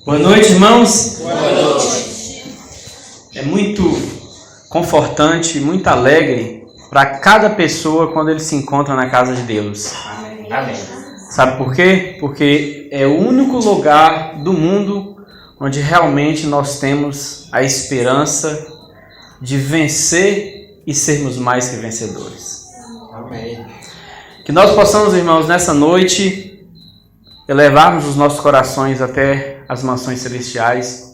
Boa noite, irmãos. Boa noite. É muito confortante, muito alegre para cada pessoa quando ele se encontra na casa de Deus. Amém. Sabe por quê? Porque é o único lugar do mundo onde realmente nós temos a esperança de vencer e sermos mais que vencedores. Amém. Que nós possamos, irmãos, nessa noite, elevarmos os nossos corações até as mansões celestiais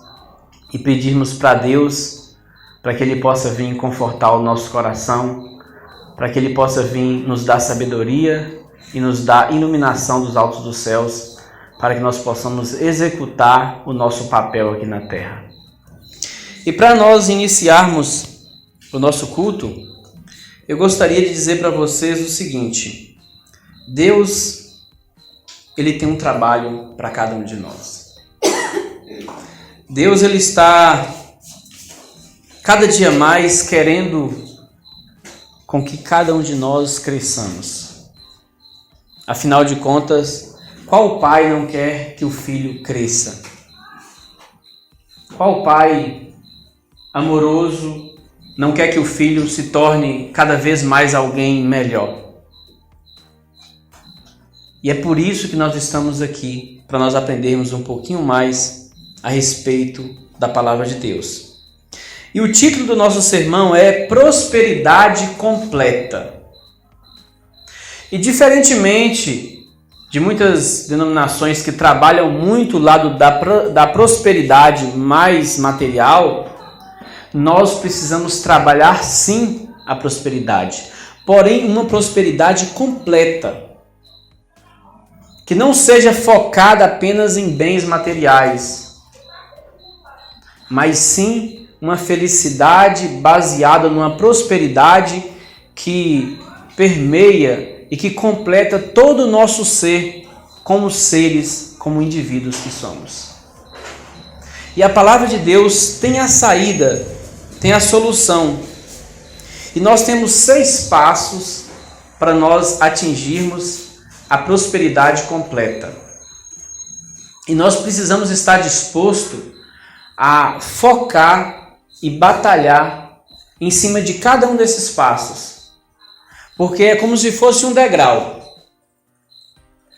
e pedirmos para Deus, para que Ele possa vir confortar o nosso coração, para que Ele possa vir nos dar sabedoria e nos dar iluminação dos altos dos céus, para que nós possamos executar o nosso papel aqui na terra. E para nós iniciarmos o nosso culto, eu gostaria de dizer para vocês o seguinte: Deus, Ele tem um trabalho para cada um de nós. Deus, Ele está cada dia mais querendo com que cada um de nós cresçamos. Afinal de contas, qual pai não quer que o filho cresça? Qual pai amoroso não quer que o filho se torne cada vez mais alguém melhor? E é por isso que nós estamos aqui, para nós aprendermos um pouquinho mais a respeito da palavra de Deus. E o título do nosso sermão é Prosperidade Completa. E diferentemente de muitas denominações que trabalham muito o lado da prosperidade mais material, nós precisamos trabalhar sim a prosperidade, porém uma prosperidade completa, que não seja focada apenas em bens materiais, mas sim uma felicidade baseada numa prosperidade que permeia e que completa todo o nosso ser como seres, como indivíduos que somos. E a palavra de Deus tem a saída, tem a solução. E nós temos 6 passos para nós atingirmos a prosperidade completa. E nós precisamos estar disposto a focar e batalhar em cima de cada um desses passos. Porque é como se fosse um degrau.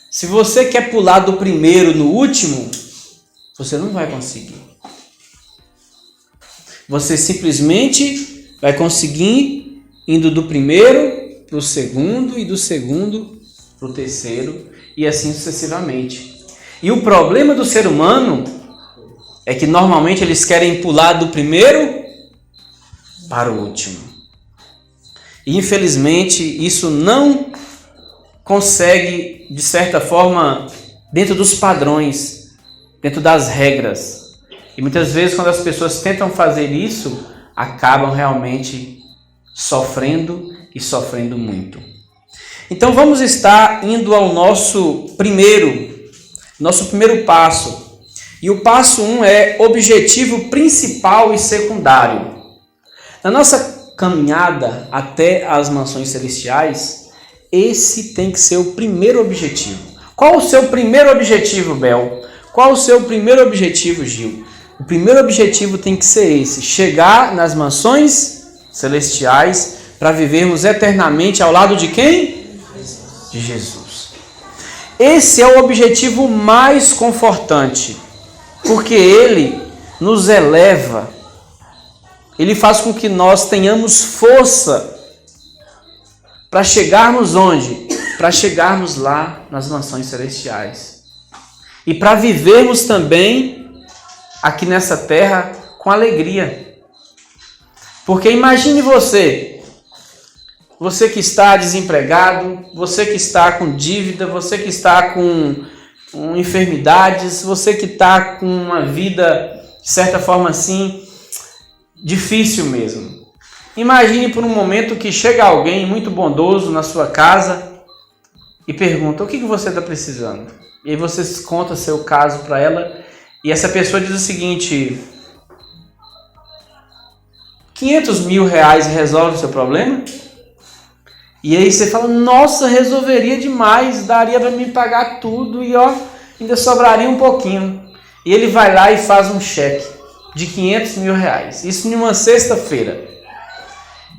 Se você quer pular do primeiro no último, você não vai conseguir. Você simplesmente vai conseguir indo do primeiro para o segundo e do segundo para o terceiro e assim sucessivamente. E o problema do ser humano é que normalmente eles querem pular do primeiro para o último. E infelizmente isso não consegue, de certa forma, dentro dos padrões, dentro das regras. E muitas vezes quando as pessoas tentam fazer isso, acabam realmente sofrendo e sofrendo muito. Então vamos estar indo ao nosso primeiro passo. E o passo 1 é objetivo principal e secundário. Na nossa caminhada até as mansões celestiais, esse tem que ser o primeiro objetivo. Qual o seu primeiro objetivo, Bel? Qual o seu primeiro objetivo, Gil? O primeiro objetivo tem que ser esse: chegar nas mansões celestiais para vivermos eternamente ao lado de quem? De Jesus. Esse é o objetivo mais confortante, porque ele nos eleva, ele faz com que nós tenhamos força para chegarmos onde? Para chegarmos lá nas mansões celestiais. E para vivermos também aqui nessa terra com alegria. Porque imagine você que está desempregado, você que está com dívida, você que está com enfermidades, você que está com uma vida, de certa forma assim, difícil mesmo. Imagine por um momento que chega alguém muito bondoso na sua casa e pergunta: o que você está precisando? E aí você conta seu caso para ela e essa pessoa diz o seguinte: 500 mil reais resolve o seu problema? E aí você fala: nossa, resolveria demais, daria para me pagar tudo e ainda sobraria um pouquinho. e ele vai lá e faz um cheque de R$500 mil. Isso em uma sexta-feira.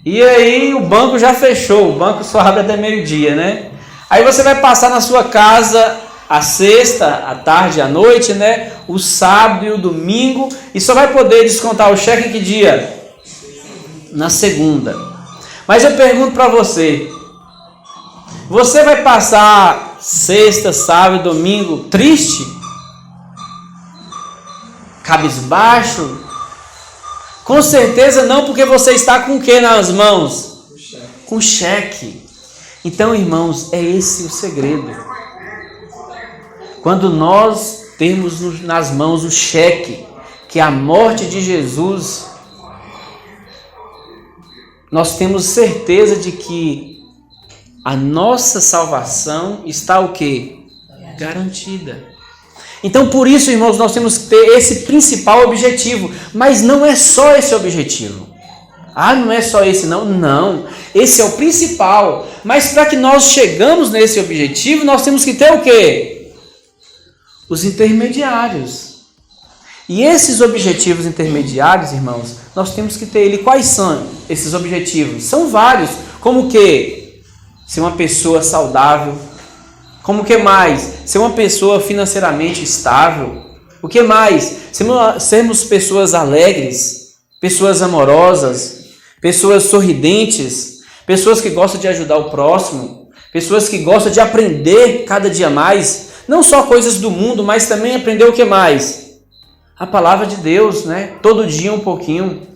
E aí o banco já fechou, o banco só abre até meio-dia, né? Aí você vai passar na sua casa a sexta, a tarde, a noite, né? O sábado e o domingo, e só vai poder descontar o cheque que dia? Na segunda. Mas eu pergunto para você, você vai passar sexta, sábado e domingo triste? Cabisbaixo? Com certeza não, porque você está com o que nas mãos? Com cheque. Então, irmãos, é esse o segredo. Quando nós temos nas mãos o cheque, que é a morte de Jesus, nós temos certeza de que a nossa salvação está o quê? Garantida. Então, por isso, irmãos, nós temos que ter esse principal objetivo. Mas não é só esse objetivo. Ah, não é só esse não? Não. Esse é o principal. Mas para que nós chegamos nesse objetivo, nós temos que ter o quê? Os intermediários. E esses objetivos intermediários, irmãos, nós temos que ter ele. Quais são esses objetivos? São vários. Como o quê? Ser uma pessoa saudável. Como o que mais? Ser uma pessoa financeiramente estável. O que mais? Sermos pessoas alegres, pessoas amorosas, pessoas sorridentes, pessoas que gostam de ajudar o próximo, pessoas que gostam de aprender cada dia mais, não só coisas do mundo, mas também aprender o que mais? A palavra de Deus, né? Todo dia um pouquinho.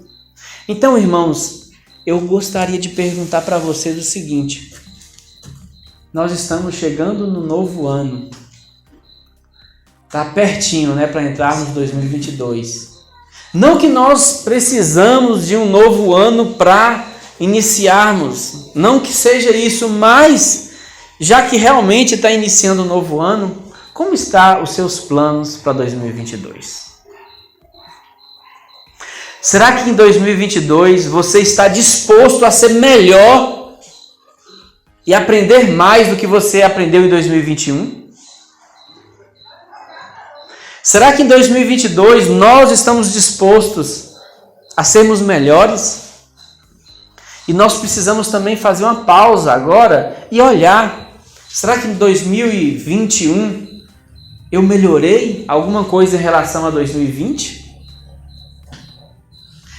Então, irmãos, eu gostaria de perguntar para vocês o seguinte: nós estamos chegando no novo ano. Está pertinho, né, para entrarmos em 2022. Não que nós precisamos de um novo ano para iniciarmos. Não que seja isso, mas já que realmente está iniciando um novo ano, como estão os seus planos para 2022? Será que em 2022 você está disposto a ser melhor e aprender mais do que você aprendeu em 2021? Será que em 2022 nós estamos dispostos a sermos melhores? E nós precisamos também fazer uma pausa agora e olhar. Será que em 2021 eu melhorei alguma coisa em relação a 2020?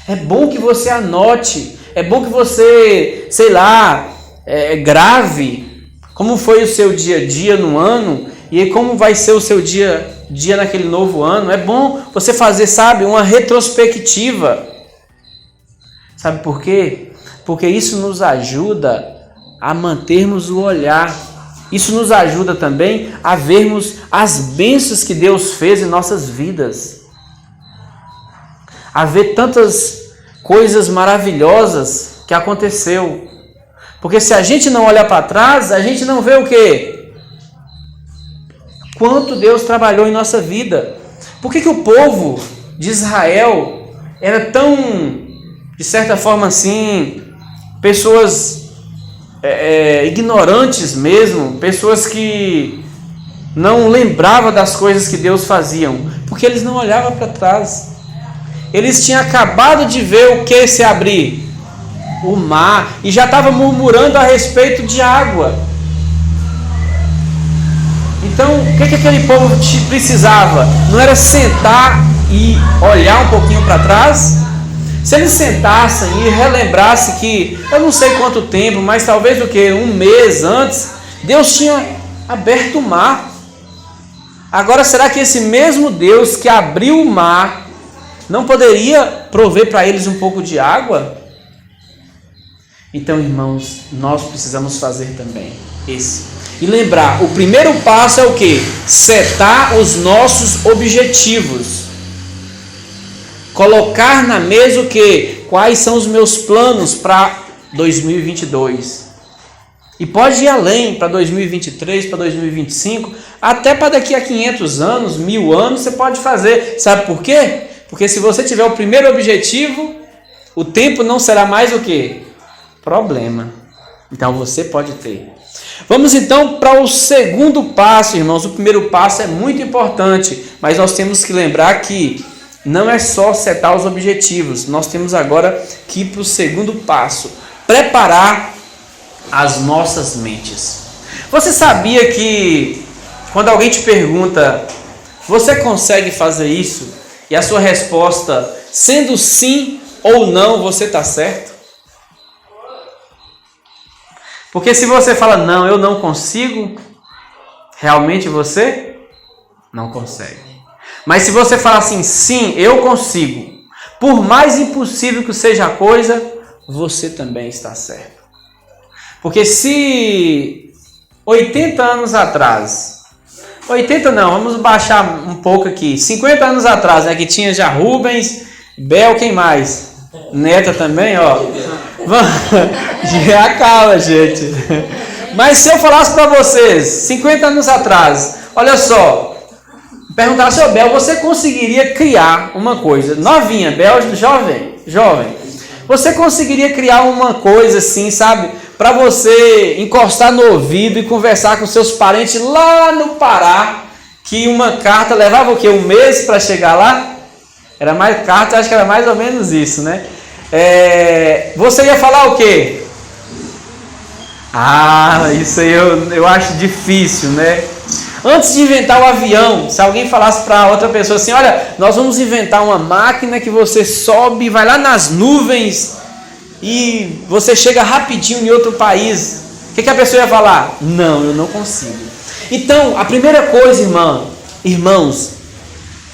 É bom que você anote, é bom que você, grave como foi o seu dia a dia no ano e como vai ser o seu dia a dia naquele novo ano. É bom você fazer, uma retrospectiva. Sabe por quê? Porque isso nos ajuda a mantermos o olhar. Isso nos ajuda também a vermos as bênçãos que Deus fez em nossas vidas. A ver tantas coisas maravilhosas que aconteceu. Porque se a gente não olhar para trás, a gente não vê o quê? Quanto Deus trabalhou em nossa vida. Por que o povo de Israel era tão, de certa forma assim, pessoas ignorantes mesmo, pessoas que não lembravam das coisas que Deus fazia? Porque eles não olhavam para trás. Eles tinham acabado de ver o que se abrir? O mar. E já estavam murmurando a respeito de água. Então, o que aquele povo precisava? Não era sentar e olhar um pouquinho para trás? Se eles sentassem e relembrassem que, eu não sei quanto tempo, mas talvez um mês antes, Deus tinha aberto o mar. Agora, será que esse mesmo Deus que abriu o mar não poderia prover para eles um pouco de água? Então, irmãos, nós precisamos fazer também esse. E lembrar, o primeiro passo é o quê? Setar os nossos objetivos. Colocar na mesa o quê? Quais são os meus planos para 2022? E pode ir além, para 2023, para 2025, até para daqui a 500 anos, 1000 anos, você pode fazer. Sabe por quê? Porque se você tiver o primeiro objetivo, o tempo não será mais o quê? Problema. Então você pode ter. Vamos então para o segundo passo, irmãos. O primeiro passo é muito importante, mas nós temos que lembrar que não é só setar os objetivos. Nós temos agora que ir para o segundo passo, preparar as nossas mentes. Você sabia que quando alguém te pergunta, você consegue fazer isso? E a sua resposta, sendo sim ou não, você está certo? Porque se você fala, não, eu não consigo, realmente você não consegue. Mas se você falar assim, sim, eu consigo, por mais impossível que seja a coisa, você também está certo. Porque se 80 anos atrás, 80 não, vamos baixar um pouco aqui, 50 anos atrás, né, que tinha já Rubens, Bel, quem mais? Neta também, ó. Já calma, gente. Mas se eu falasse para vocês, 50 anos atrás, olha só, perguntasse ao Bel, você conseguiria criar uma coisa, novinha, Bel, jovem, você conseguiria criar uma coisa assim, sabe, para você encostar no ouvido e conversar com seus parentes lá no Pará, que uma carta levava o quê? Um mês para chegar lá? Era mais carta, acho que era mais ou menos isso, né? Você ia falar o quê? Isso aí eu acho difícil, né? Antes de inventar o avião, se alguém falasse para outra pessoa assim, olha, nós vamos inventar uma máquina que você sobe, vai lá nas nuvens e você chega rapidinho em outro país. O que a pessoa ia falar? Não, eu não consigo. Então, a primeira coisa, irmãos,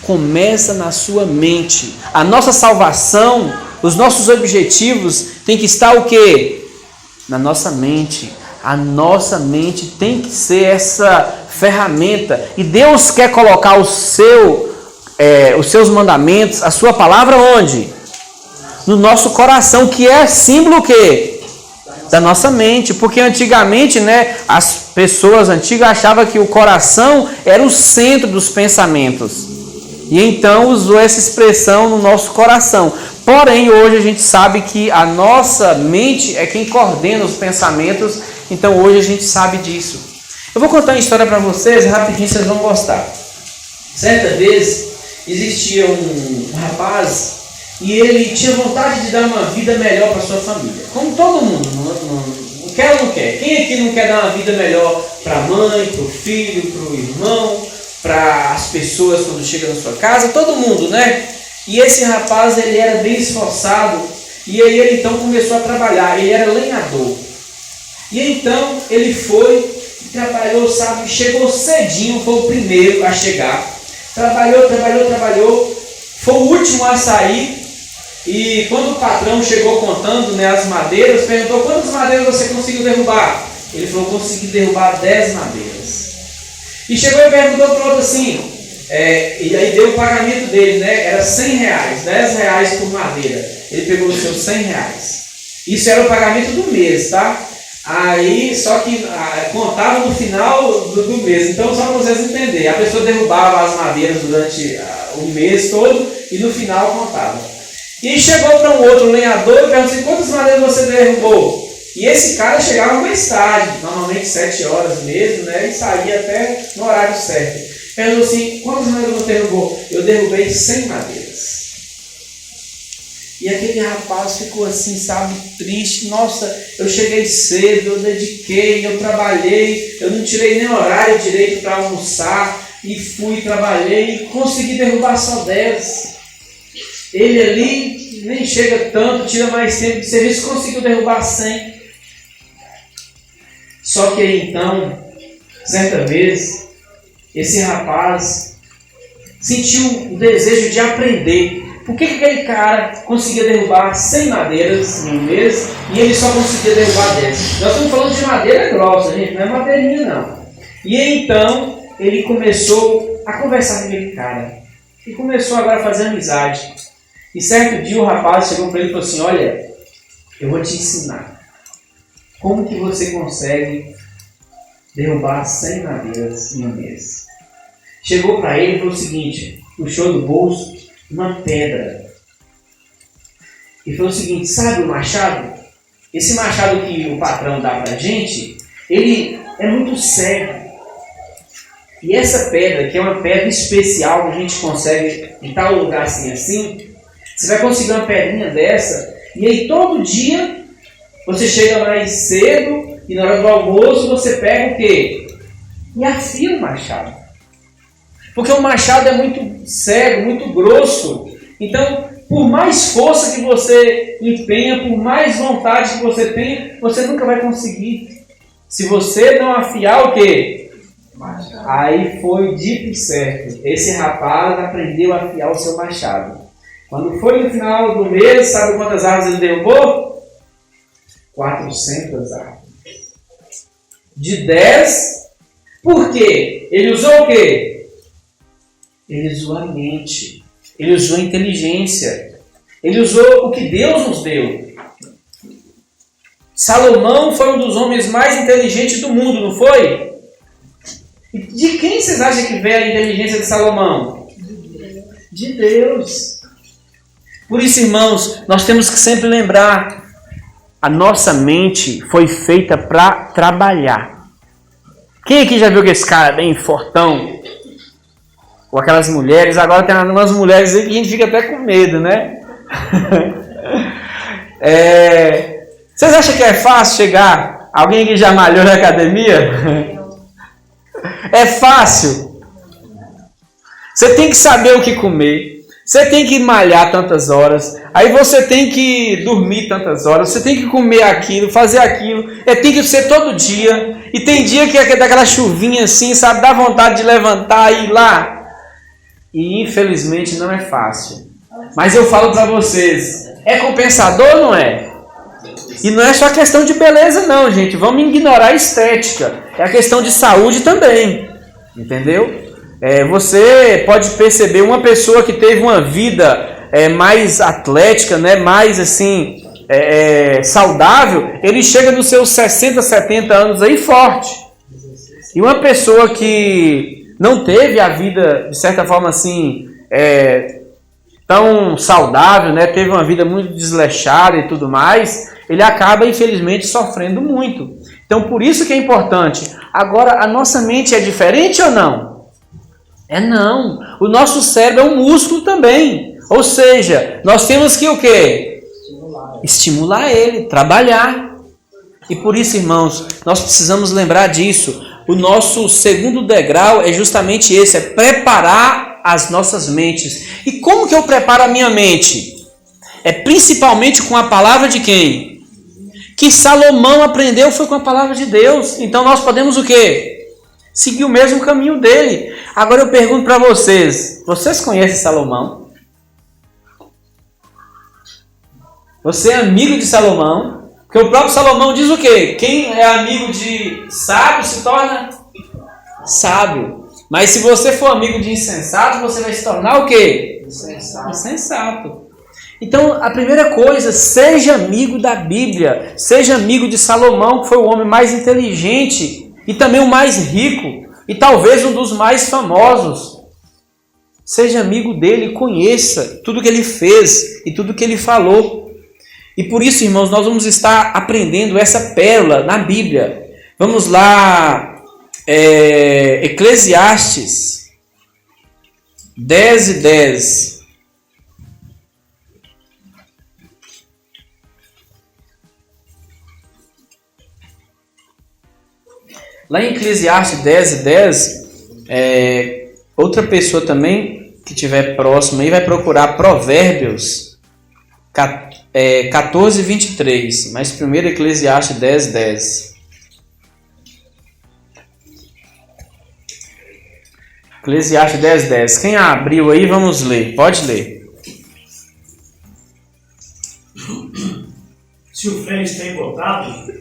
começa na sua mente. A nossa salvação, os nossos objetivos tem que estar o quê? Na nossa mente. A nossa mente tem que ser essa ferramenta. E Deus quer colocar os seus mandamentos, a sua palavra onde? No nosso coração, que é símbolo o quê? Da nossa mente. Porque antigamente, né, as pessoas antigas achavam que o coração era o centro dos pensamentos. E então usou essa expressão no nosso coração. Porém, hoje a gente sabe que a nossa mente é quem coordena os pensamentos. Então hoje a gente sabe disso. Eu vou contar uma história para vocês, rapidinho vocês vão gostar. Certa vez existia um rapaz e ele tinha vontade de dar uma vida melhor para sua família. Como todo mundo, não quer ou não quer? Quem aqui não quer dar uma vida melhor para a mãe, para o filho, para o irmão, para as pessoas quando chegam na sua casa? Todo mundo, né? E esse rapaz, ele era bem esforçado e aí ele então começou a trabalhar. Ele era lenhador. E então ele foi, trabalhou, sabe, chegou cedinho, foi o primeiro a chegar. Trabalhou, foi o último a sair. E quando o patrão chegou contando, né, as madeiras, perguntou, quantas madeiras você conseguiu derrubar? Ele falou, consegui derrubar 10 madeiras. E chegou e perguntou para o outro assim, e aí deu o pagamento dele, né? Era R$100, R$10 por madeira. Ele pegou os seus R$100. Isso era o pagamento do mês, tá? Aí, só que contava no final do mês. Então, só para vocês entenderem, a pessoa derrubava as madeiras durante o mês todo e no final contava. E chegou para um outro lenhador e perguntou assim, quantas madeiras você derrubou? E esse cara chegava mais tarde, normalmente 7 horas mesmo, né? E saía até no horário certo. Perguntou assim, quantas madeiras você derrubou? Eu derrubei 100 madeiras. E aquele rapaz ficou assim, sabe, triste. Nossa, eu cheguei cedo, eu dediquei, eu trabalhei, eu não tirei nem horário direito para almoçar. E fui, trabalhei e consegui derrubar só 10. Ele ali nem chega tanto, tira mais tempo de serviço, conseguiu derrubar 100. Só que aí então, certa vez, esse rapaz sentiu o desejo de aprender. Por que aquele cara conseguia derrubar 100 madeiras em um mês e ele só conseguia derrubar 10? Nós estamos falando de madeira grossa, gente, não é madeirinha não. E aí, então, ele começou a conversar com aquele cara. E começou agora a fazer amizade. E certo dia o rapaz chegou para ele e falou assim, olha, eu vou te ensinar como que você consegue derrubar 100 madeiras em um mês. Chegou para ele e falou o seguinte, puxou do bolso uma pedra. E falou o seguinte, sabe o machado? Esse machado que o patrão dá pra gente, ele é muito cego. E essa pedra, que é uma pedra especial, que a gente consegue em tal lugar assim, você vai conseguir uma pedrinha dessa, e aí todo dia você chega mais cedo, e na hora do almoço você pega o quê? E afia o machado. Porque o machado é muito cego, muito grosso. Então, por mais força que você empenha, por mais vontade que você tenha, você nunca vai conseguir. Se você não afiar o quê? Aí foi dito e certo. Esse rapaz aprendeu a afiar o seu machado. Quando foi no final do mês, sabe quantas árvores ele derrubou? 400 árvores. De 10. Por quê? Ele usou o quê? Ele usou a mente. Ele usou a inteligência. Ele usou o que Deus nos deu. Salomão foi um dos homens mais inteligentes do mundo, não foi? E de quem vocês acham que veio a inteligência de Salomão? De Deus. Por isso, irmãos, nós temos que sempre lembrar, a nossa mente foi feita para trabalhar. Quem aqui já viu que esse cara é bem fortão? Com aquelas mulheres, agora tem umas mulheres aí que a gente fica até com medo, né? Vocês acham que é fácil chegar? Alguém que já malhou na academia? É fácil. Você tem que saber o que comer. Você tem que malhar tantas horas. Aí você tem que dormir tantas horas. Você tem que comer aquilo, fazer aquilo. Tem que ser todo dia. E tem dia que é daquela chuvinha assim, sabe? Dá vontade de levantar e ir lá. E infelizmente não é fácil. Mas eu falo para vocês, é compensador ou não é? E não é só questão de beleza não, gente. Vamos ignorar a estética. É a questão de saúde também. Entendeu? Você pode perceber uma pessoa que teve uma vida mais atlética, né? Mais assim, saudável, ele chega nos seus 60, 70 anos aí forte. E uma pessoa que não teve a vida, de certa forma assim, tão saudável, né? Teve uma vida muito desleixada e tudo mais, ele acaba, infelizmente, sofrendo muito. Então, por isso que é importante. Agora, a nossa mente é diferente ou não? Não. O nosso cérebro é um músculo também. Ou seja, nós temos que o quê? Estimular ele, trabalhar. E por isso, irmãos, nós precisamos lembrar disso. O nosso segundo degrau é justamente esse, é preparar as nossas mentes. E como que eu preparo a minha mente? É principalmente com a palavra de quem? Que Salomão aprendeu foi com a palavra de Deus. Então nós podemos o quê? Seguir o mesmo caminho dele. Agora eu pergunto para vocês conhecem Salomão? Você é amigo de Salomão? Porque o próprio Salomão diz o quê? Quem é amigo de sábio se torna sábio. Mas se você for amigo de insensato, você vai se tornar o quê? Insensato. Então, a primeira coisa, seja amigo da Bíblia. Seja amigo de Salomão, que foi o homem mais inteligente e também o mais rico. E talvez um dos mais famosos. Seja amigo dele, conheça tudo que ele fez e tudo que ele falou. E por isso, irmãos, nós vamos estar aprendendo essa pérola na Bíblia. Vamos lá, Eclesiastes 10:10. Lá em Eclesiastes 10:10, outra pessoa também que estiver próxima aí vai procurar Provérbios 14:23, mas primeiro Eclesiastes 10:10. Eclesiastes 10:10. Quem abriu aí, vamos ler. Pode ler. Se o freio está embotado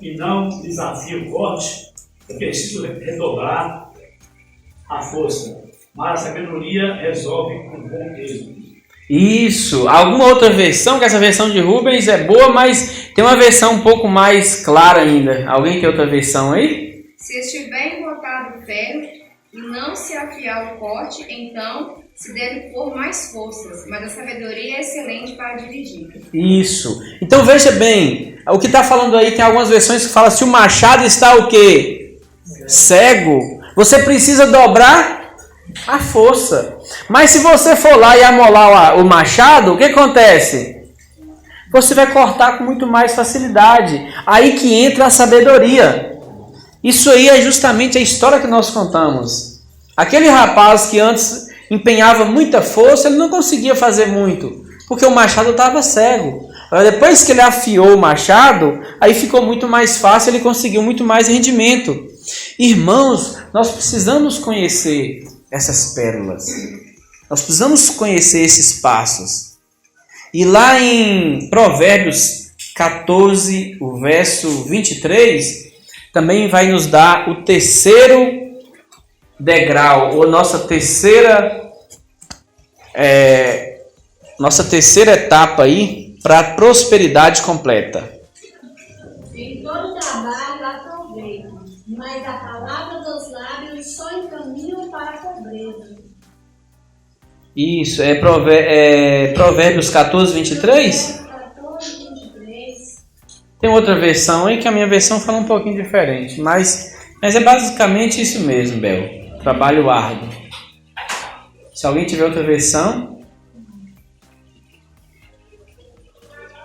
e não desafia o corte, é preciso redobrar a força, mas a sabedoria resolve com bom peso. Isso. Alguma outra versão, que essa versão de Rubens é boa, mas tem uma versão um pouco mais clara ainda. Alguém tem outra versão aí? Se estiver embotado o ferro e não se afiar o corte, então se deve pôr mais forças, mas a sabedoria é excelente para dirigir. Isso. Então veja bem, o que está falando aí, tem algumas versões que falam se o machado está o quê? cego, você precisa dobrar a força. Mas se você for lá e amolar o machado, o que acontece? Você vai cortar com muito mais facilidade. Aí que entra a sabedoria. Isso aí é justamente a história que nós contamos. Aquele rapaz que antes empenhava muita força, ele não conseguia fazer muito, porque o machado estava cego. Depois que ele afiou o machado, aí ficou muito mais fácil, ele conseguiu muito mais rendimento. Irmãos, nós precisamos conhecer essas pérolas. Nós precisamos conhecer esses passos. E lá em Provérbios 14, o verso 23, também vai nos dar o terceiro degrau, ou nossa terceira etapa aí para a prosperidade completa. Em todo trabalho há proveito, mas a palavra dos lábios só encaminham para a pobreza. Isso, é Provérbios 14, 23? 14, 23. Tem outra versão aí que a minha versão fala um pouquinho diferente, mas é basicamente isso mesmo, Bel. Trabalho árduo. Se alguém tiver outra versão...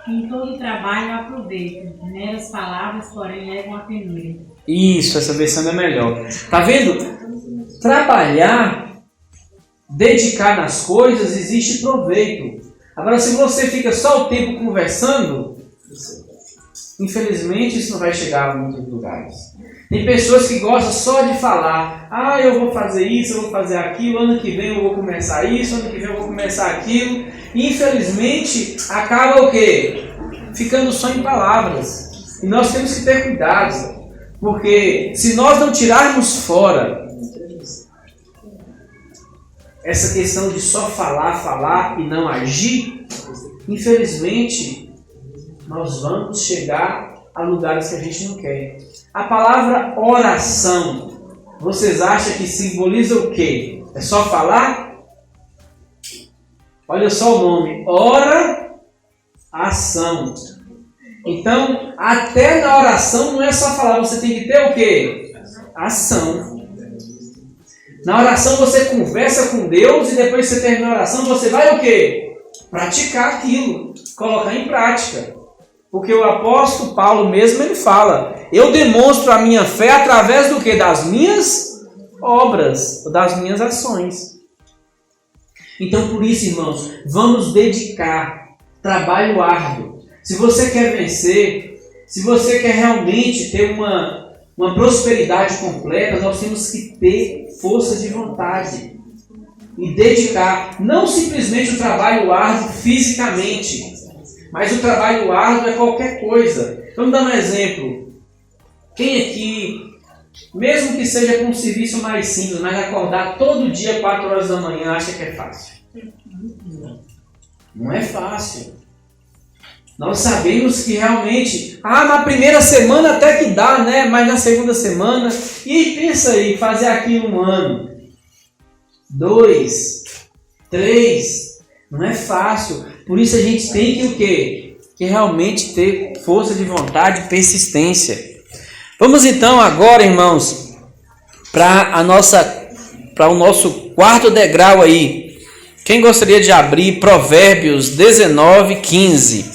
Em todo trabalho há proveito, meras palavras, porém, levam a penúria. Isso, essa versão é melhor. Tá vendo? Trabalhar, dedicar nas coisas, existe proveito. Agora, se você fica só o tempo conversando, infelizmente isso não vai chegar a muitos lugares. Tem pessoas que gostam só de falar. Eu vou fazer isso, eu vou fazer aquilo, ano que vem eu vou começar isso, ano que vem eu vou começar aquilo. E infelizmente acaba o quê? Ficando só em palavras. E nós temos que ter cuidado. Porque se nós não tirarmos fora essa questão de só falar e não agir, infelizmente nós vamos chegar a lugares que a gente não quer. A palavra oração, vocês acham que simboliza o quê? É só falar? Olha só o nome, oração. Então, até na oração não é só falar, você tem que ter o quê? Ação. Na oração você conversa com Deus e depois que você termina a oração, você vai o quê? Praticar aquilo, colocar em prática. Porque o apóstolo Paulo mesmo, ele fala, eu demonstro a minha fé através do quê? Das minhas obras, das minhas ações. Então, por isso, irmãos, vamos dedicar trabalho árduo. Se você quer vencer, se você quer realmente ter uma prosperidade completa, nós temos que ter força de vontade e dedicar, não simplesmente o trabalho árduo fisicamente, mas o trabalho árduo é qualquer coisa. Vamos dar um exemplo. Quem aqui, mesmo que seja com um serviço mais simples, mas acordar todo dia 4 horas da manhã, acha que é fácil? Não é fácil. Nós sabemos que realmente, na primeira semana até que dá, né? Mas na segunda semana, e pensa aí, fazer aquilo 1 ano, 2, 3, não é fácil. Por isso a gente tem que o quê? Que realmente ter força de vontade e persistência. Vamos então agora, irmãos, para o nosso quarto degrau aí. Quem gostaria de abrir Provérbios 19, 15?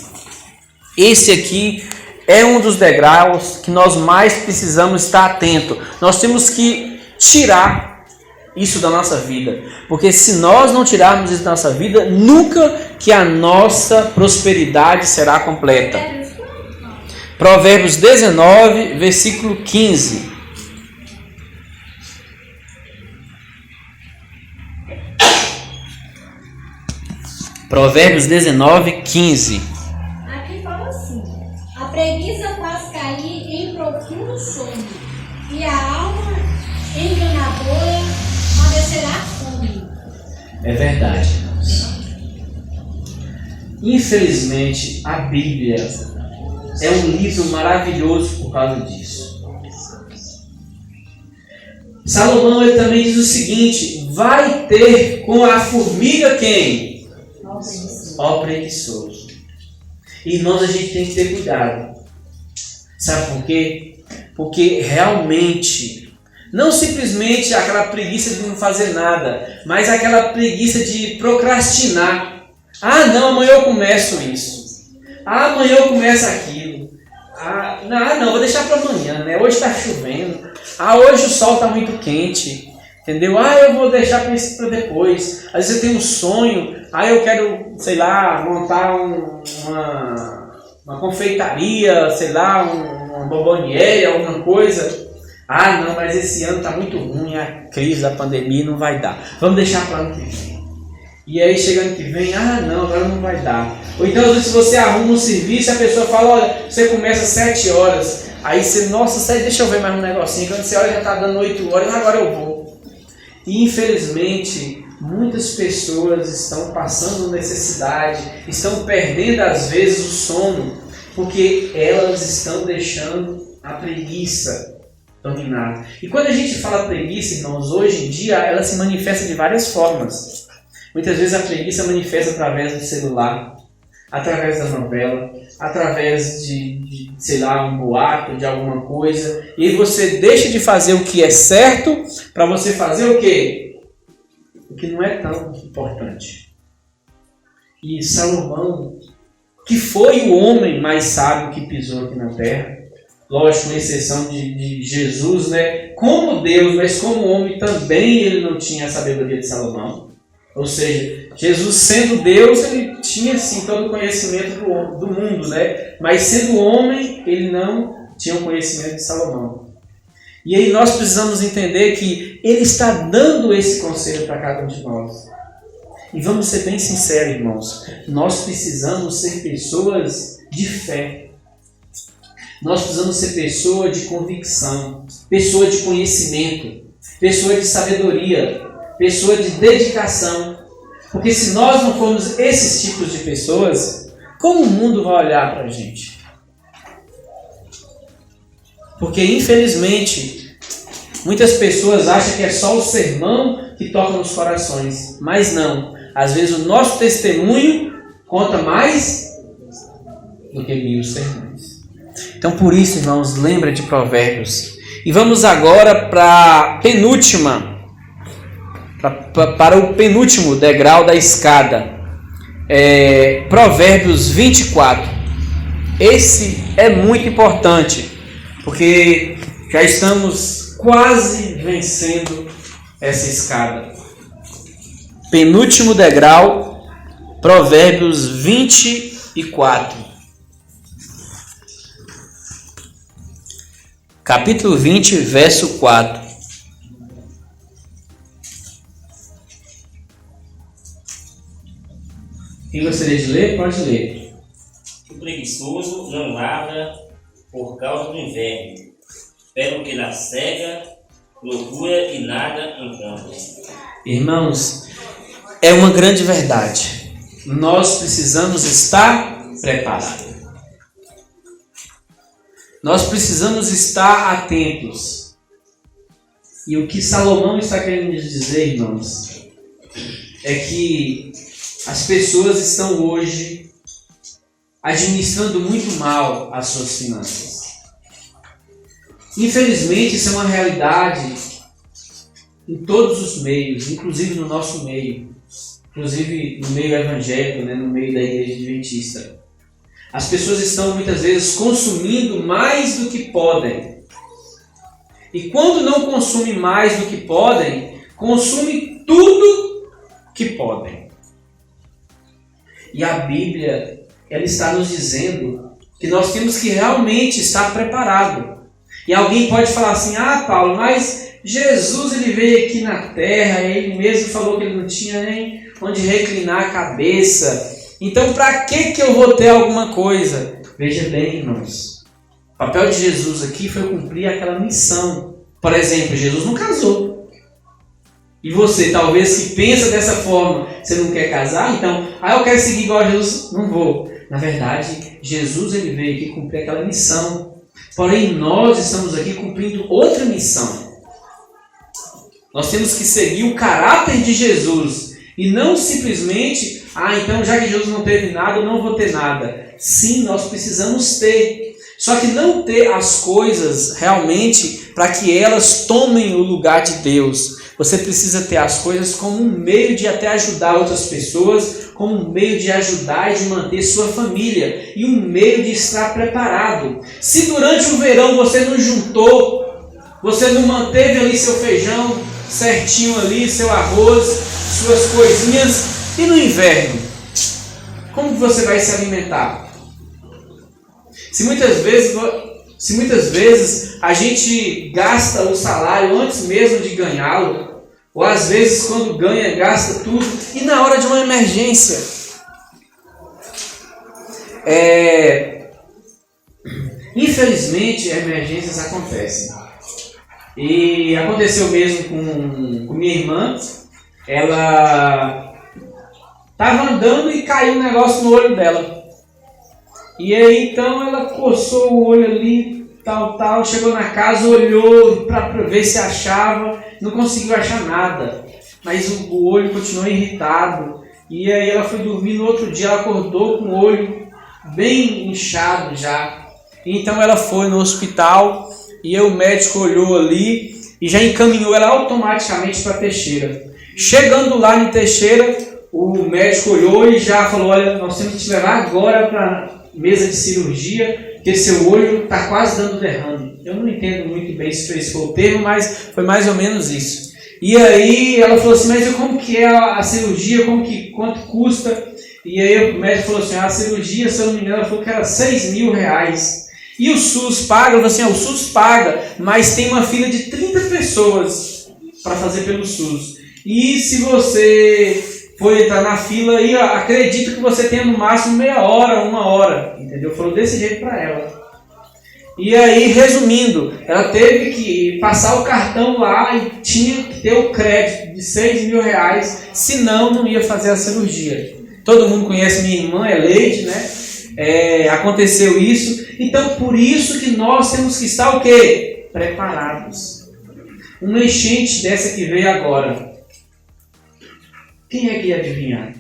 Esse aqui é um dos degraus que nós mais precisamos estar atento. Nós temos que tirar isso da nossa vida. Porque se nós não tirarmos isso da nossa vida, nunca que a nossa prosperidade será completa. Provérbios 19, versículo 15. Provérbios 19, 15. Aqui fala assim: a preguiça faz cair em profundo sono, e a alma enganadora padecerá fome. É verdade. Infelizmente, a Bíblia é um livro maravilhoso por causa disso. Salomão ele também diz o seguinte: vai ter com a formiga quem? Ó preguiçoso. Irmãos, a gente tem que ter cuidado. Sabe por quê? Porque realmente Não simplesmente aquela preguiça de não fazer nada, mas aquela preguiça de procrastinar. Ah, não, amanhã eu começo isso. Ah, amanhã eu começo aquilo. Ah, não, vou deixar para amanhã, né? Hoje está chovendo. Ah, hoje o sol está muito quente. Entendeu? Ah, eu vou deixar para depois. Às vezes eu tenho um sonho. Ah, eu quero, sei lá, montar uma confeitaria, sei lá, uma bomboniere, alguma coisa. Ah, não, mas esse ano está muito ruim, a crise da pandemia não vai dar. Vamos deixar para ano que vem. E aí chega ano que vem, ah não, agora não vai dar. Ou então às vezes se você arruma um serviço, a pessoa fala, olha, você começa às 7 horas. Aí você, nossa, deixa eu ver mais um negocinho. Quando você olha já está dando 8 horas, agora eu vou. E infelizmente, muitas pessoas estão passando necessidade, estão perdendo às vezes o sono, porque elas estão deixando a preguiça dominar. E quando a gente fala preguiça, irmãos, hoje em dia ela se manifesta de várias formas. Muitas vezes a preguiça manifesta através do celular, através da novela, através de sei lá, um boato, de alguma coisa. E você deixa de fazer o que é certo para você fazer o quê? O que não é tão importante. E Salomão, que foi o homem mais sábio que pisou aqui na terra, lógico, com exceção de Jesus, né? Como Deus, mas como homem também ele não tinha a sabedoria de Salomão. Ou seja, Jesus sendo Deus, ele tinha sim todo o conhecimento do mundo, né? Mas sendo homem, ele não tinha o conhecimento de Salomão. E aí nós precisamos entender que ele está dando esse conselho para cada um de nós. E vamos ser bem sinceros, irmãos, nós precisamos ser pessoas de fé. Nós precisamos ser pessoa de convicção, pessoa de conhecimento, pessoa de sabedoria, pessoa de dedicação. Porque se nós não formos esses tipos de pessoas, como o mundo vai olhar para a gente? Porque infelizmente, muitas pessoas acham que é só o sermão que toca nos corações. Mas não. Às vezes o nosso testemunho conta mais do que 1000 sermões. Então por isso, irmãos, lembra de Provérbios. E vamos agora para o penúltimo degrau da escada. Provérbios 24. Esse é muito importante, porque já estamos quase vencendo essa escada. Penúltimo degrau, Provérbios 24. Capítulo 20, verso 4. Quem gostaria de ler, pode ler. O preguiçoso não lavra por causa do inverno, pelo que na cega procura e nada encontra. Irmãos, é uma grande verdade. Nós precisamos estar preparados. Nós precisamos estar atentos. E o que Salomão está querendo nos dizer, irmãos, é que as pessoas estão hoje administrando muito mal as suas finanças. Infelizmente, isso é uma realidade em todos os meios, inclusive no nosso meio, inclusive no meio evangélico, né, no meio da igreja adventista. As pessoas estão muitas vezes consumindo mais do que podem. E quando não consumem mais do que podem, consumem tudo que podem. E a Bíblia, ela está nos dizendo que nós temos que realmente estar preparados. E alguém pode falar assim, Paulo, mas Jesus ele veio aqui na terra, ele mesmo falou que ele não tinha nem onde reclinar a cabeça. Então, para que eu vou ter alguma coisa? Veja bem, irmãos. O papel de Jesus aqui foi cumprir aquela missão. Por exemplo, Jesus não casou. E você, talvez, que pensa dessa forma, você não quer casar? Então, eu quero seguir igual a Jesus, não vou. Na verdade, Jesus ele veio aqui cumprir aquela missão. Porém, nós estamos aqui cumprindo outra missão. Nós temos que seguir o caráter de Jesus. E não simplesmente, então já que Jesus não teve nada, eu não vou ter nada. Sim, nós precisamos ter. Só que não ter as coisas realmente para que elas tomem o lugar de Deus. Você precisa ter as coisas como um meio de até ajudar outras pessoas, como um meio de ajudar e de manter sua família, e um meio de estar preparado. Se durante o verão você não juntou, você não manteve ali seu feijão certinho ali, seu arroz, suas coisinhas, e no inverno, como você vai se alimentar? Se muitas vezes a gente gasta o salário antes mesmo de ganhá-lo, ou às vezes quando ganha, gasta tudo, e na hora de uma emergência, infelizmente emergências acontecem. E aconteceu mesmo com minha irmã. Ela estava andando e caiu um negócio no olho dela. E aí então ela coçou o olho ali, tal, chegou na casa, olhou para ver se achava, não conseguiu achar nada, mas o olho continuou irritado. E aí ela foi dormir, no outro dia ela acordou com o olho bem inchado já. Então ela foi no hospital e aí o médico olhou ali e já encaminhou ela automaticamente para Teixeira. Chegando lá em Teixeira, o médico olhou e já falou: olha, nós temos que te levar agora para mesa de cirurgia, porque seu olho está quase dando derrame. Eu não entendo muito bem se esse foi o termo, mas foi mais ou menos isso. E aí ela falou assim: mas como que é a cirurgia, quanto custa? E aí o médico falou assim: a cirurgia, se eu não me engano, ela falou que era R$6.000. E o SUS paga? Eu falei assim: o SUS paga, mas tem uma fila de 30 pessoas para fazer pelo SUS. E se você for entrar na fila, aí acredito que você tenha no máximo meia hora, 1 hora, entendeu? Falou desse jeito para ela. E aí, resumindo, ela teve que passar o cartão lá e tinha que ter o crédito de R$6.000, senão não ia fazer a cirurgia. Todo mundo conhece minha irmã, é Leide, né? Aconteceu isso. Então, por isso que nós temos que estar o quê? Preparados. Uma enchente dessa que veio agora. Quem é que ia adivinhar?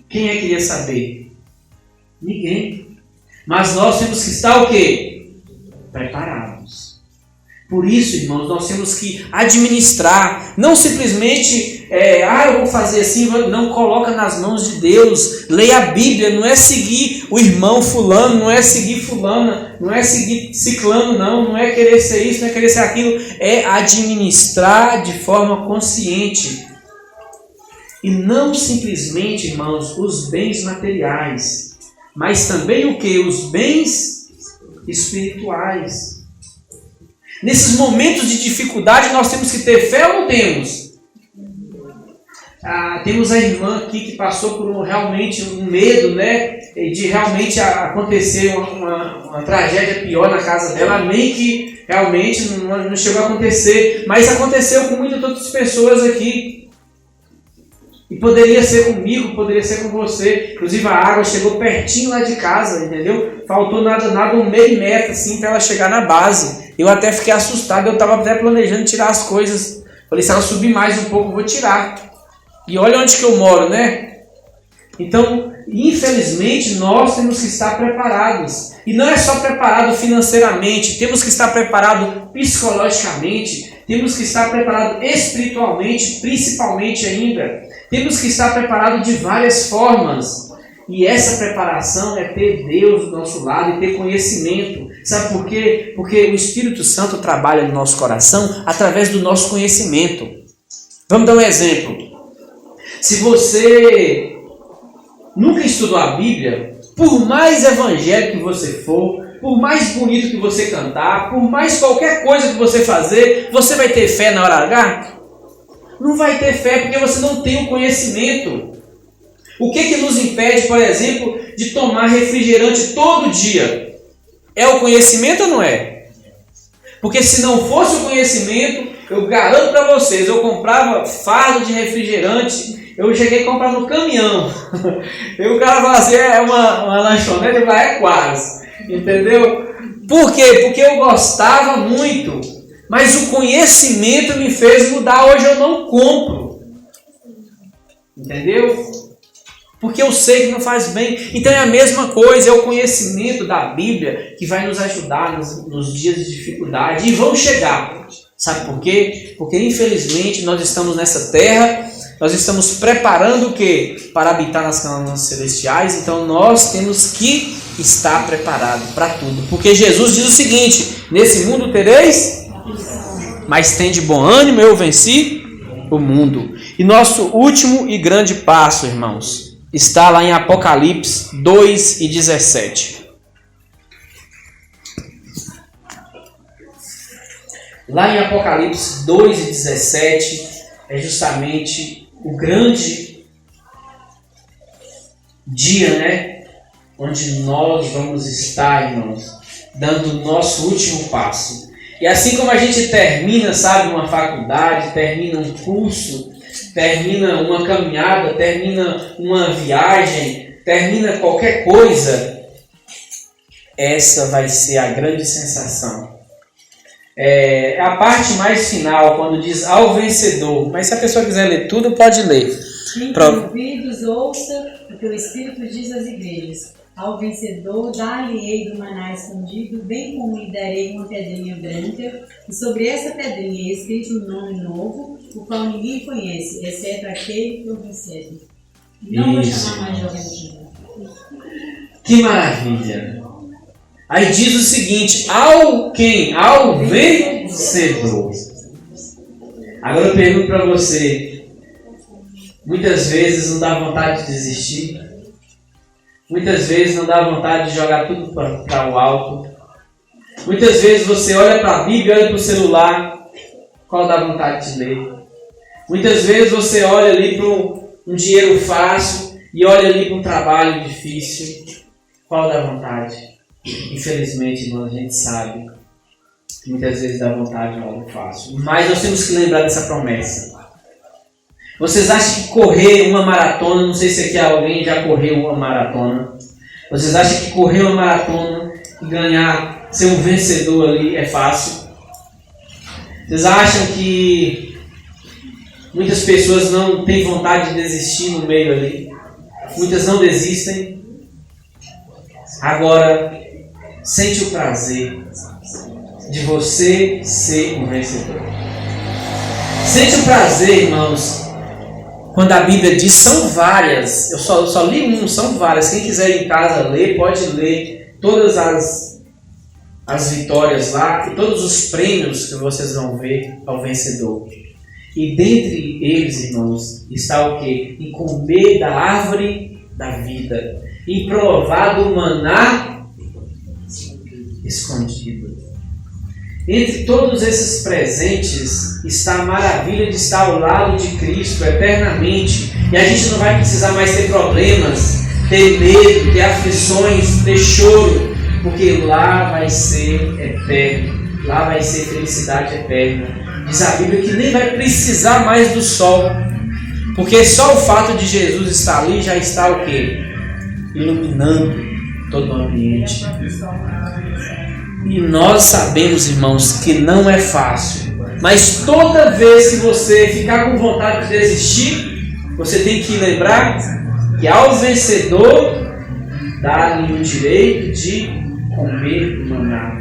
Quem é que ia saber? Ninguém. Mas nós temos que estar o quê? Preparados. Por isso, irmãos, nós temos que administrar. Não simplesmente, eu vou fazer assim. Não, coloca nas mãos de Deus. Leia a Bíblia. Não é seguir o irmão fulano, não é seguir fulana, não é seguir ciclano, não é querer ser isso, não é querer ser aquilo. É administrar de forma consciente. E não simplesmente, irmãos, os bens materiais, mas também o que? Os bens espirituais. Nesses momentos de dificuldade, nós temos que ter fé ou não temos? Temos a irmã aqui que passou por realmente um medo, né? De realmente acontecer uma tragédia pior na casa dela. Amém que realmente não chegou a acontecer, mas aconteceu com muitas outras pessoas aqui. E poderia ser comigo, poderia ser com você. Inclusive a água chegou pertinho lá de casa, entendeu? Faltou nada, um meio metro assim para ela chegar na base. Eu até fiquei assustado, eu estava até planejando tirar as coisas. Falei, se ela subir mais um pouco, eu vou tirar. E olha onde que eu moro, né? Então, infelizmente, nós temos que estar preparados. E não é só preparado financeiramente, temos que estar preparado psicologicamente, temos que estar preparado espiritualmente, principalmente ainda. Temos que estar preparado de várias formas. E essa preparação é ter Deus do nosso lado e ter conhecimento. Sabe por quê? Porque o Espírito Santo trabalha no nosso coração através do nosso conhecimento. Vamos dar um exemplo. Se você nunca estudou a Bíblia, por mais evangélico que você for, por mais bonito que você cantar, por mais qualquer coisa que você fazer, você vai ter fé na hora H? Não vai ter fé porque você não tem o conhecimento. O que nos impede, por exemplo, de tomar refrigerante todo dia? É o conhecimento ou não é? Porque se não fosse o conhecimento, eu garanto para vocês, eu comprava fardo de refrigerante, eu cheguei a comprar no caminhão. E o cara falava assim, é uma lanchonete, eu falei, é quase. Entendeu? Por quê? Porque eu gostava muito. Mas o conhecimento me fez mudar. Hoje eu não compro. Entendeu? porque eu sei que não faz bem. Então é a mesma coisa, é o conhecimento da Bíblia que vai nos ajudar nos dias de dificuldade. E vão chegar. Sabe por quê? Porque infelizmente nós estamos nessa terra, nós estamos preparando o quê? Para habitar nas cananas celestiais. Então nós temos que estar preparados para tudo. Porque Jesus diz o seguinte: nesse mundo tereis, mas tende bom ânimo, eu venci o mundo. E nosso último e grande passo, irmãos, está lá em Apocalipse 2:17. Lá em Apocalipse 2:17 é justamente o grande dia, né? Onde nós vamos estar, irmãos, dando o nosso último passo. E assim como a gente termina, sabe, uma faculdade, termina um curso, termina uma caminhada, termina uma viagem, termina qualquer coisa, essa vai ser a grande sensação. É a parte mais final, quando diz ao vencedor. Mas se a pessoa quiser ler tudo, pode ler. Quem tem ouvidos, ouça o que o Espírito diz às igrejas. Ao vencedor, dar-lhe-ei do maná escondido, bem como lhe darei uma pedrinha branca, e sobre essa pedrinha é escrito um nome novo, o qual ninguém conhece, exceto aquele que o recebe. Não vou chamar mais de alguém. Que maravilha! Aí diz o seguinte: ao quem? Ao vencedor. Agora eu pergunto para você: muitas vezes não dá vontade de desistir? Muitas vezes não dá vontade de jogar tudo para o alto? Muitas vezes você olha para a Bíblia, olha para o celular, qual dá vontade de ler? Muitas vezes você olha ali para um dinheiro fácil e olha ali para um trabalho difícil, qual dá vontade? Infelizmente, irmão, a gente sabe que muitas vezes dá vontade de algo fácil. Mas nós temos que lembrar dessa promessa. Vocês acham que correr uma maratona, não sei se aqui alguém já correu uma maratona, vocês acham que correr uma maratona e ganhar, ser um vencedor ali é fácil? Vocês acham que muitas pessoas não têm vontade de desistir no meio ali? Muitas não desistem. Agora, sente o prazer de você ser um vencedor. Sente o prazer, irmãos, quando a Bíblia diz, são várias, eu só li são várias. Quem quiser ir em casa ler, pode ler todas as vitórias lá e todos os prêmios que vocês vão ver ao vencedor. E dentre eles, irmãos, está o quê? Em comer da árvore da vida, em provar do maná escondido. Entre todos esses presentes está a maravilha de estar ao lado de Cristo eternamente. E a gente não vai precisar mais ter problemas, ter medo, ter aflições, ter choro, porque lá vai ser eterno, lá vai ser felicidade eterna. Diz a Bíblia que nem vai precisar mais do sol, porque só o fato de Jesus estar ali já está o quê? Iluminando todo o ambiente. E nós sabemos, irmãos, que não é fácil. Mas toda vez que você ficar com vontade de desistir, você tem que lembrar que ao vencedor dá-lhe o direito de comer o maná.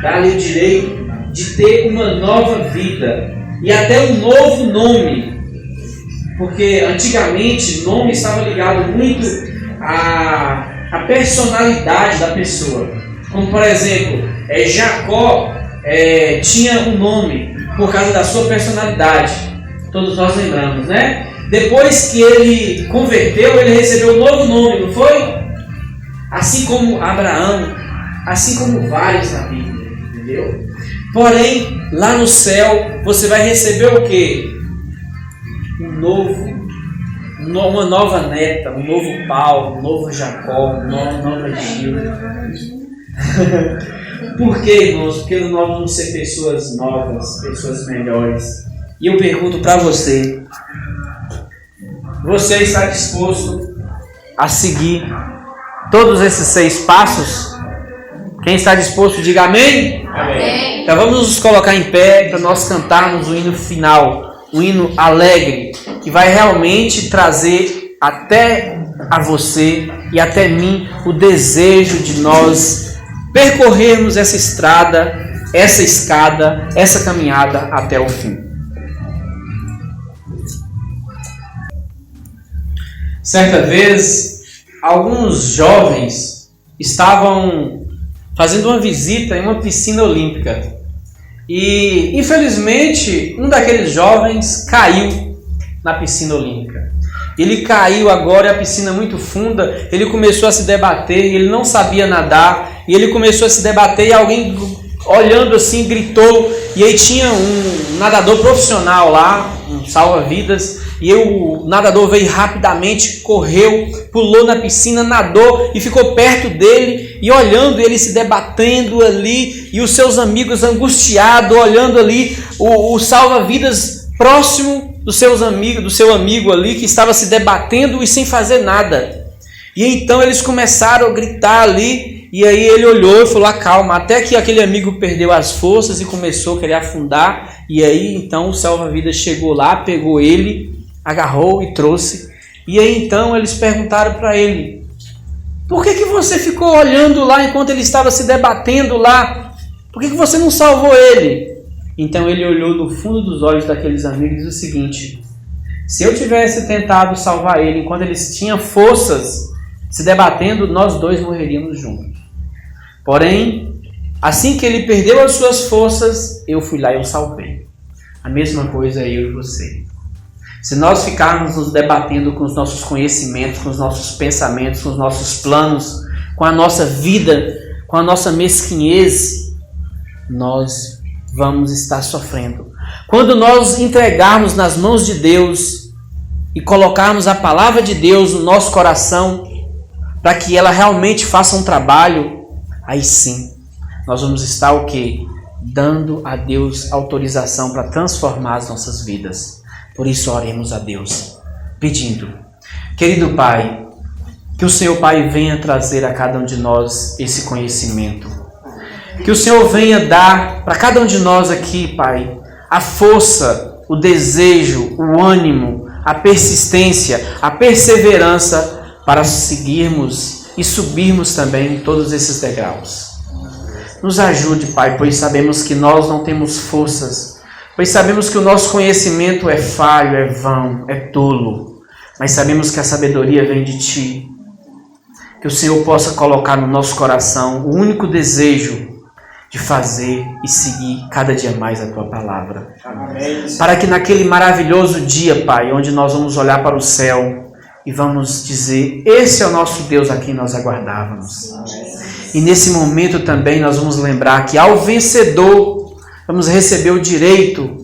Dá-lhe o direito de ter uma nova vida. E até um novo nome. Porque antigamente nome estava ligado muito à personalidade da pessoa. Como por exemplo, Jacó tinha um nome por causa da sua personalidade. Todos nós lembramos, né? Depois que ele converteu, ele recebeu um novo nome, não foi? Assim como Abraão, assim como vários na Bíblia, entendeu? Porém, lá no céu, você vai receber o quê? Uma nova neta, um novo Paulo, um novo Jacó, uma nova Gil. Por quê, irmãos? Porque nós vamos ser pessoas novas, pessoas melhores. E eu pergunto para você: você está disposto a seguir todos esses 6 passos? Quem está disposto, diga amém. Amém. Então vamos nos colocar em pé para nós cantarmos o hino final, um hino alegre, que vai realmente trazer até a você e até mim o desejo de nós percorrermos essa estrada, essa escada, essa caminhada até o fim. Certa vez, alguns jovens estavam fazendo uma visita em uma piscina olímpica. E, infelizmente, um daqueles jovens caiu na piscina olímpica. Ele caiu agora, a piscina muito funda, ele começou a se debater, ele não sabia nadar, e ele começou a se debater e alguém, olhando assim, gritou, e aí tinha um nadador profissional lá, um salva-vidas, e o nadador veio rapidamente, correu, pulou na piscina, nadou e ficou perto dele e olhando ele se debatendo ali e os seus amigos angustiados, olhando ali o salva-vidas próximo do seu amigo ali que estava se debatendo e sem fazer nada. E então eles começaram a gritar ali e aí ele olhou e falou: calma, até que aquele amigo perdeu as forças e começou a querer afundar. E aí então o salva-vidas chegou lá, pegou ele, agarrou e trouxe. E aí então eles perguntaram para ele: por que você ficou olhando lá enquanto ele estava se debatendo lá? Por que você não salvou ele? Então ele olhou no fundo dos olhos daqueles amigos e disse o seguinte: se eu tivesse tentado salvar ele enquanto eles tinham forças se debatendo, nós dois morreríamos juntos. Porém, assim que ele perdeu as suas forças, eu fui lá e o salvei. A mesma coisa eu e você. Se nós ficarmos nos debatendo com os nossos conhecimentos, com os nossos pensamentos, com os nossos planos, com a nossa vida, com a nossa mesquinhez, nós vamos estar sofrendo. Quando nós entregarmos nas mãos de Deus e colocarmos a palavra de Deus no nosso coração, para que ela realmente faça um trabalho, aí sim, nós vamos estar o quê? Dando a Deus autorização para transformar as nossas vidas. Por isso oremos a Deus, pedindo: querido Pai, que o Senhor Pai venha trazer a cada um de nós esse conhecimento. Que o Senhor venha dar para cada um de nós aqui, Pai, a força, o desejo, o ânimo, a persistência, a perseverança para seguirmos e subirmos também todos esses degraus. Nos ajude, Pai, pois sabemos que nós não temos forças, pois sabemos que o nosso conhecimento é falho, é vão, é tolo, mas sabemos que a sabedoria vem de Ti. Que o Senhor possa colocar no nosso coração o único desejo de fazer e seguir cada dia mais a Tua palavra. Amém. Para que naquele maravilhoso dia, Pai, onde nós vamos olhar para o céu e vamos dizer: esse é o nosso Deus a quem nós aguardávamos. Amém. E nesse momento também nós vamos lembrar que ao vencedor vamos receber o direito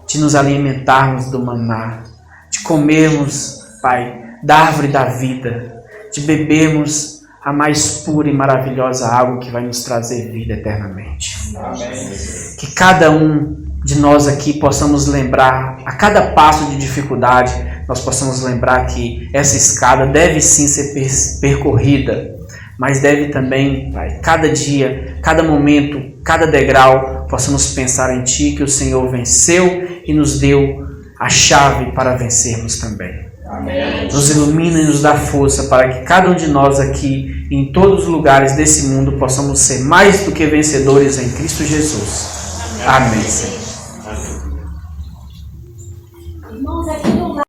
de nos alimentarmos do maná, de comermos, Pai, da árvore da vida, de bebermos a mais pura e maravilhosa água que vai nos trazer vida eternamente. Amém. Que cada um de nós aqui possamos lembrar, a cada passo de dificuldade, nós possamos lembrar que essa escada deve sim ser percorrida, mas deve também, Pai, cada dia, cada momento, cada degrau, possamos pensar em Ti, que o Senhor venceu e nos deu a chave para vencermos também. Amém. Nos ilumina e nos dá força para que cada um de nós aqui, em todos os lugares desse mundo, possamos ser mais do que vencedores em Cristo Jesus. Amém, Senhor.